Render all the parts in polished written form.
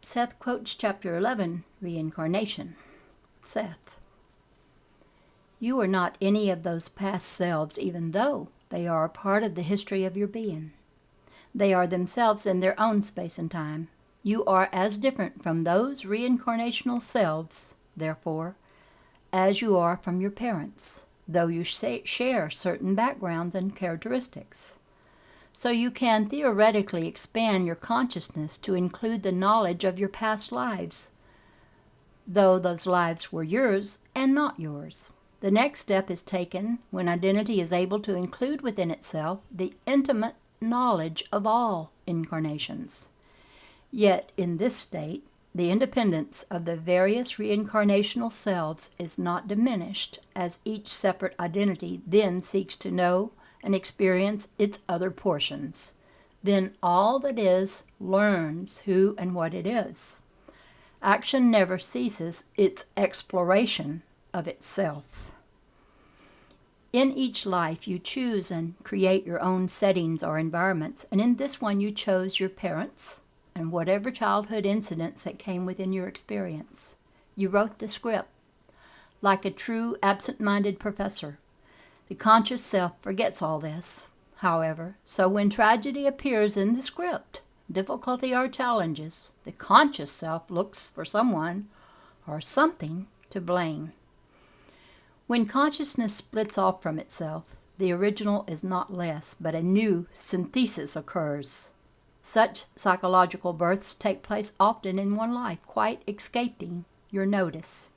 Seth quotes chapter 11, Reincarnation. Seth: You are not any of those past selves, even though they are a part of the history of your being. They are themselves in their own space and time. You are as different from those reincarnational selves, therefore, as you are from your parents, though you share certain backgrounds and characteristics. So you can theoretically expand your consciousness to include the knowledge of your past lives, though those lives were yours and not yours. The next step is taken when identity is able to include within itself the intimate knowledge of all incarnations. Yet, in this state, the independence of the various reincarnational selves is not diminished, as each separate identity then seeks to know and experience its other portions. Then all that is learns who and what it is. Action never ceases its exploration of itself. In each life, you choose and create your own settings or environments, and in this one you chose your parents and whatever childhood incidents that came within your experience. You wrote the script. Like a true absent-minded professor, the conscious self forgets all this, however, so when tragedy appears in the script, difficulty or challenges, the conscious self looks for someone or something to blame. When consciousness splits off from itself, the original is not less, but a new synthesis occurs. Such psychological births take place often in one life, quite escaping your notice.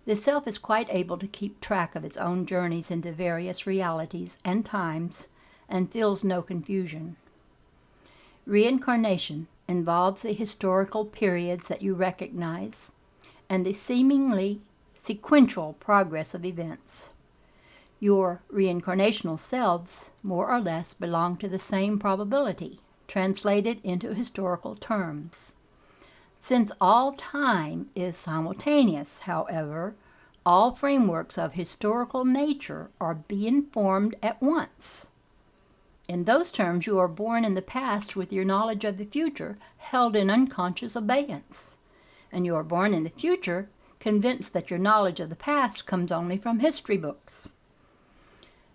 The self is quite able to keep track of its own journeys into various realities and times, and feels no confusion. Reincarnation involves the historical periods that you recognize, and the seemingly sequential progress of events. Your reincarnational selves, more or less, belong to the same probability, translated into historical terms. Since all time is simultaneous, however, all frameworks of historical nature are being formed at once. In those terms, you are born in the past with your knowledge of the future held in unconscious abeyance, and you are born in the future convinced that your knowledge of the past comes only from history books.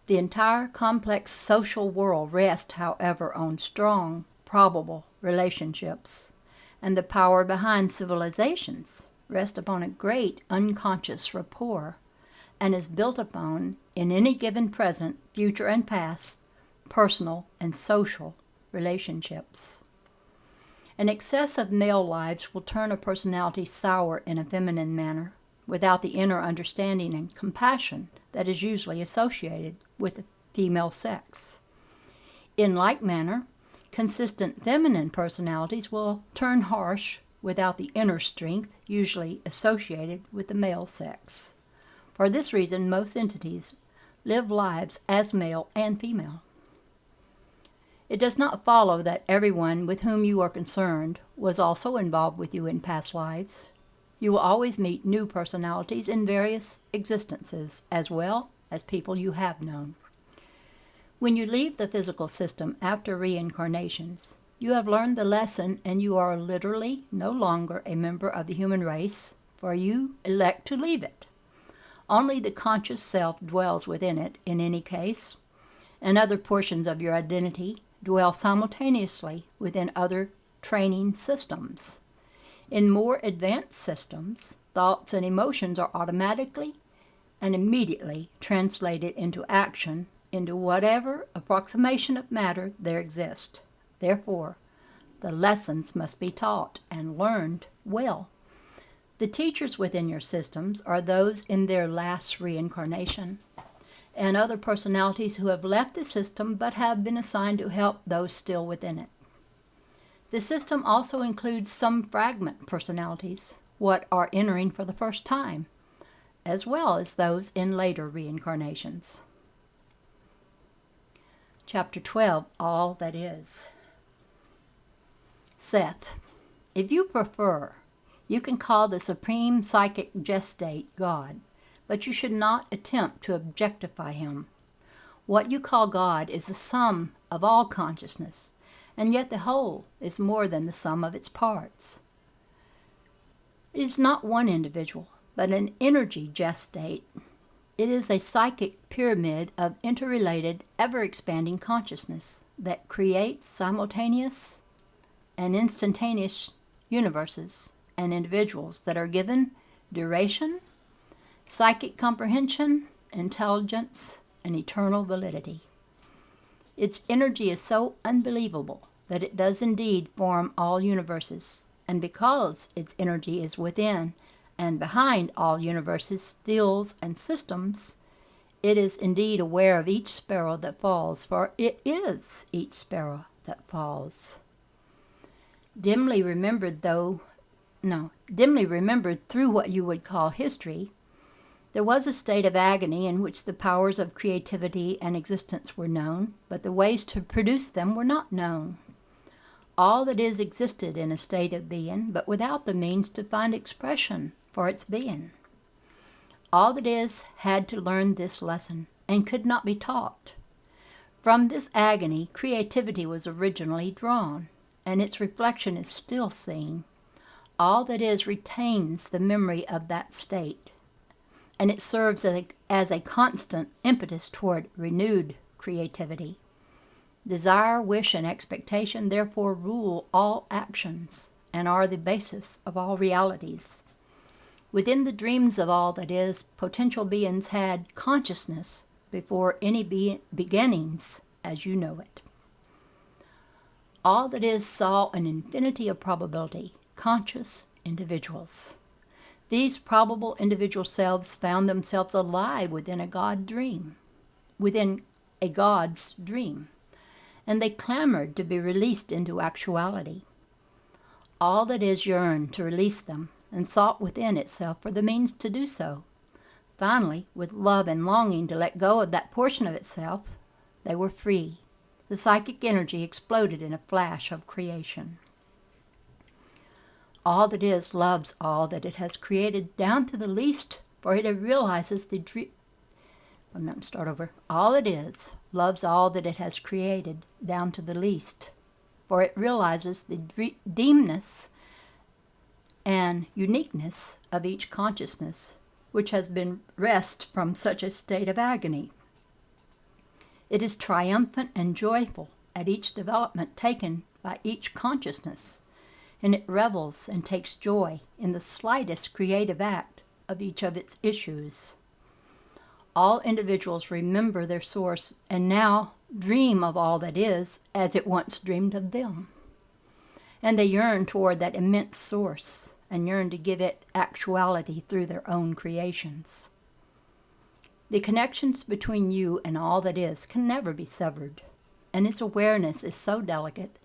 The entire complex social world rests, however, on strong, probable relationships, and the power behind civilizations rests upon a great unconscious rapport, and is built upon, in any given present, future, and past, personal and social relationships. An excess of male lives will turn a personality sour in a feminine manner, without the inner understanding and compassion that is usually associated with the female sex. In like manner, consistent feminine personalities will turn harsh without the inner strength usually associated with the male sex. For this reason, most entities live lives as male and female. It does not follow that everyone with whom you are concerned was also involved with you in past lives. You will always meet new personalities in various existences, as well as people you have known. When you leave the physical system after reincarnations, you have learned the lesson, and you are literally no longer a member of the human race, for you elect to leave it. Only the conscious self dwells within it in any case, and other portions of your identity dwell simultaneously within other training systems. In more advanced systems, thoughts and emotions are automatically and immediately translated into action into whatever approximation of matter there exists. Therefore, the lessons must be taught and learned well. The teachers within your systems are those in their last reincarnation, and other personalities who have left the system but have been assigned to help those still within it. The system also includes some fragment personalities, what are entering for the first time, as well as those in later reincarnations. Chapter 12, All That Is. Seth, if you prefer, you can call the supreme psychic gestate God, but you should not attempt to objectify him. What you call God is the sum of all consciousness, and yet the whole is more than the sum of its parts. It is not one individual, but an energy gestate. It is a psychic pyramid of interrelated, ever-expanding consciousness that creates simultaneous and instantaneous universes and individuals that are given duration, psychic comprehension, intelligence, and eternal validity. Its energy is so unbelievable that it does indeed form all universes, and because its energy is within and behind all universes, fields, and systems, it is indeed aware of each sparrow that falls, for it is each sparrow that falls. Dimly remembered through what you would call history, there was a state of agony in which the powers of creativity and existence were known, but the ways to produce them were not known. All that is existed in a state of being, but without the means to find expression for its being. All that is had to learn this lesson, and could not be taught. From this agony, creativity was originally drawn, and its reflection is still seen. All that is retains the memory of that state, and it serves as a constant impetus toward renewed creativity. Desire, wish, and expectation therefore rule all actions and are the basis of all realities. Within the dreams of all that is, potential beings had consciousness before any beginnings as you know it. All that is saw an infinity of probability, conscious individuals. These probable individual selves found themselves alive within a God's dream, and they clamored to be released into actuality. All that is yearned to release them, and sought within itself for the means to do so. Finally, with love and longing to let go of that portion of itself, they were free. The psychic energy exploded in a flash of creation. All that is loves all that it has created down to the least, for it realizes the All it is loves all that it has created down to the least, for it realizes the deemness and uniqueness of each consciousness, which has been wrested from such a state of agony. It is triumphant and joyful at each development taken by each consciousness, and it revels and takes joy in the slightest creative act of each of its issues. All individuals remember their source and now dream of all that is as it once dreamed of them. And they yearn toward that immense source and yearn to give it actuality through their own creations. The connections between you and all that is can never be severed, and its awareness is so delicate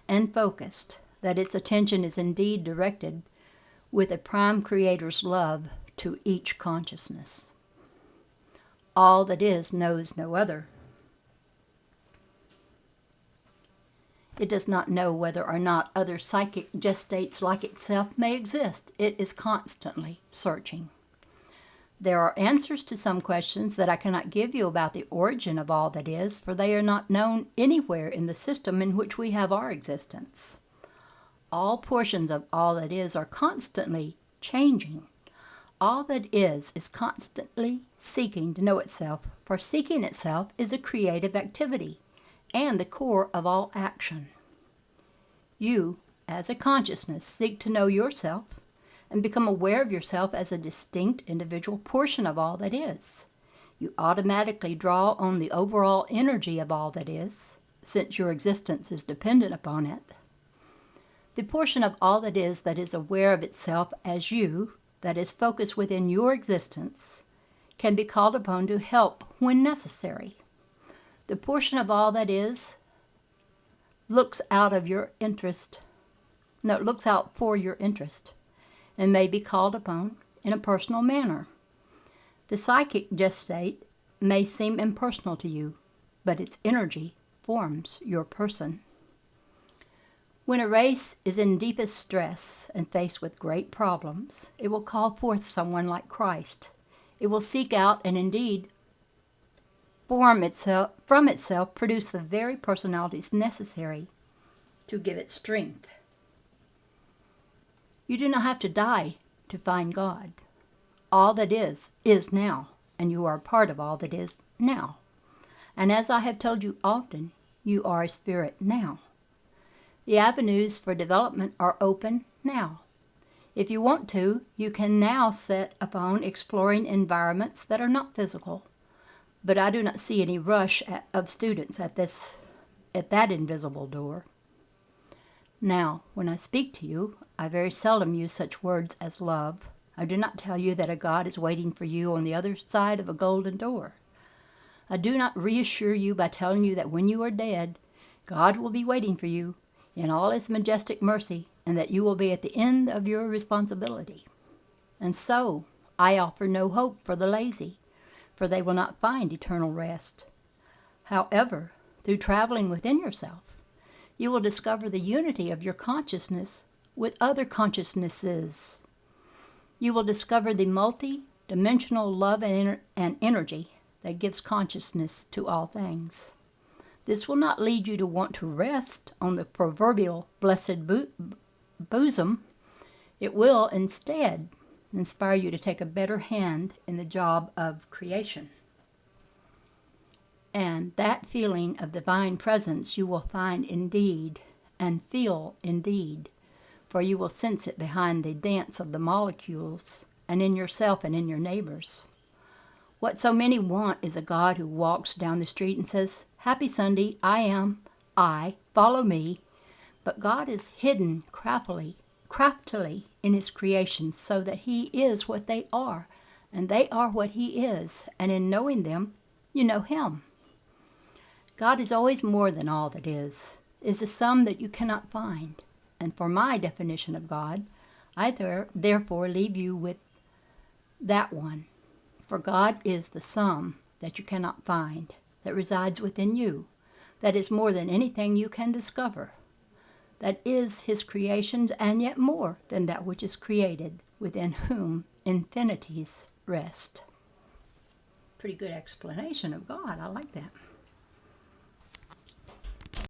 and focused that its attention is indeed directed with a prime creator's love to each consciousness. All that is knows no other. It does not know whether or not other psychic gestates like itself may exist. It is constantly searching. There are answers to some questions that I cannot give you about the origin of all that is, for they are not known anywhere in the system in which we have our existence. All portions of all that is are constantly changing. All that is constantly seeking to know itself, for seeking itself is a creative activity and the core of all action. You, as a consciousness, seek to know yourself and become aware of yourself as a distinct individual portion of all that is. You automatically draw on the overall energy of all that is, since your existence is dependent upon it. The portion of all that is aware of itself as you, that is focused within your existence, can be called upon to help when necessary. The portion of all that is looks out for your interest, and may be called upon in a personal manner. The psychic gestate may seem impersonal to you, but its energy forms your person. When a race is in deepest stress and faced with great problems, it will call forth someone like Christ. It will seek out and indeed from itself produce the very personalities necessary to give it strength. You do not have to die to find God. All that is now, and you are a part of all that is now. And as I have told you often, you are a spirit now. The avenues for development are open now. If you want to, you can now set upon exploring environments that are not physical. But I do not see any rush of students at that invisible door. Now, when I speak to you, I very seldom use such words as love. I do not tell you that a God is waiting for you on the other side of a golden door. I do not reassure you by telling you that when you are dead, God will be waiting for you in all His majestic mercy, and that you will be at the end of your responsibility. And so, I offer no hope for the lazy, for they will not find eternal rest. However, through traveling within yourself, you will discover the unity of your consciousness with other consciousnesses. You will discover the multi-dimensional love and energy that gives consciousness to all things. This will not lead you to want to rest on the proverbial blessed bosom. It will instead inspire you to take a better hand in the job of creation. And that feeling of divine presence you will find indeed and feel indeed, for you will sense it behind the dance of the molecules and in yourself and in your neighbors. What so many want is a God who walks down the street and says, "Happy Sunday, I, follow me." But God is hidden craftily in His creation so that He is what they are, and they are what He is, and in knowing them, you know Him. God is always more than all that is a sum that you cannot find. And for my definition of God, I therefore leave you with that one. For God is the sum that you cannot find, that resides within you, that is more than anything you can discover, that is His creations, and yet more than that which is created, within whom infinities rest. Pretty good explanation of God. I like that.